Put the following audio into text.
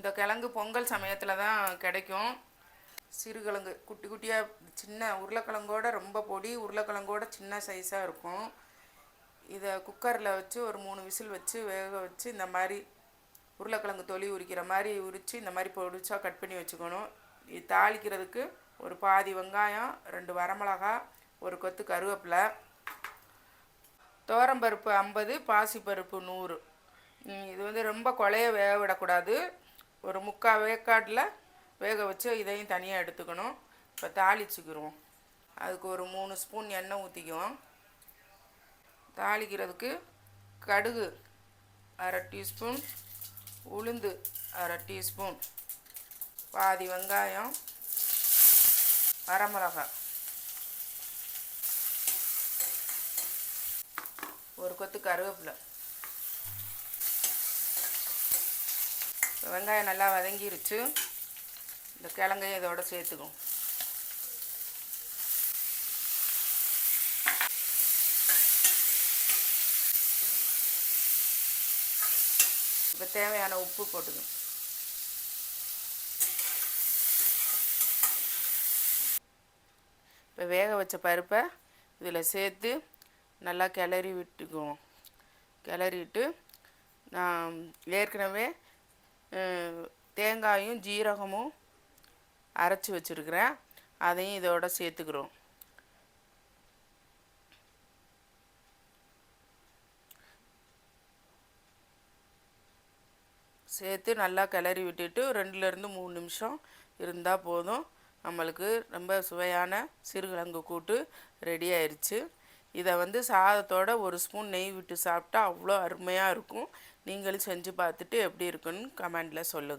இந்த கிழங்கு பொங்கல் சமயத்தில் தான் கிடைக்கும். சிறுகிழங்கு குட்டி குட்டியாக சின்ன உருளைக்கிழங்கோட ரொம்ப பொடி உருளைக்கிழங்கோட சின்ன சைஸாக இருக்கும். இதை குக்கரில் வச்சு ஒரு 3 விசில் வச்சு வேக வச்சு இந்த மாதிரி உருளைக்கிழங்கு தொலி உரிக்கிற மாதிரி உரித்து இந்த மாதிரி பொடிச்சா கட் பண்ணி வச்சுக்கணும். இது தாளிக்கிறதுக்கு ஒரு பாதி வெங்காயம், 2 வரமிளகா, ஒரு கொத்து கருவேப்பிலை, துவரம்பருப்பு 50, பாசிப்பருப்பு 100. இது வந்து ரொம்ப குழைய வேக விடக்கூடாது. ஒரு 3/4 வேக்காட்டில் வேக வச்சு இதையும் தனியாக எடுத்துக்கணும். இப்போ தாளிச்சுக்கிறோம். அதுக்கு ஒரு 3 ஸ்பூன் எண்ணெய் ஊற்றிக்குவோம். தாளிக்கிறதுக்கு கடுகு 1/2 டீஸ்பூன், உளுந்து 1/2 டீஸ்பூன், பாதி வெங்காயம், வரமிளகாய், ஒரு கொத்து கருவேப்பிலை. வெங்காயம் நல்லா வதங்கிருச்சு. இந்த கிழங்கையும் இதோட சேர்த்துக்கும். இப்போ தேவையான உப்பு போட்டுக்கணும். இப்போ வேக வச்ச பருப்பை இதில் சேர்த்து நல்லா கிளறி விட்டுக்குவோம். கிளறிட்டு நான் ஏற்கனவே தேங்காயும் ஜீரகமும் அரைச்சி வச்சுருக்கிறேன். அதையும் இதோட சேர்த்துக்கிறோம். சேர்த்து நல்லா கிளறி விட்டுட்டு 2லேருந்து 3 நிமிஷம் இருந்தால் போதும். நம்மளுக்கு ரொம்ப சுவையான சிறுகிழங்கு கூட்டு ரெடி ஆயிடுச்சு. இதை வந்து சாதத்தோட 1 ஸ்பூன் நெய் விட்டு சாப்பிட்டா அவ்வளோ அருமையாக இருக்கும். நீங்களும் செஞ்சு பார்த்துட்டு எப்படி இருக்குன்னு கமெண்டில் சொல்லுங்கள்.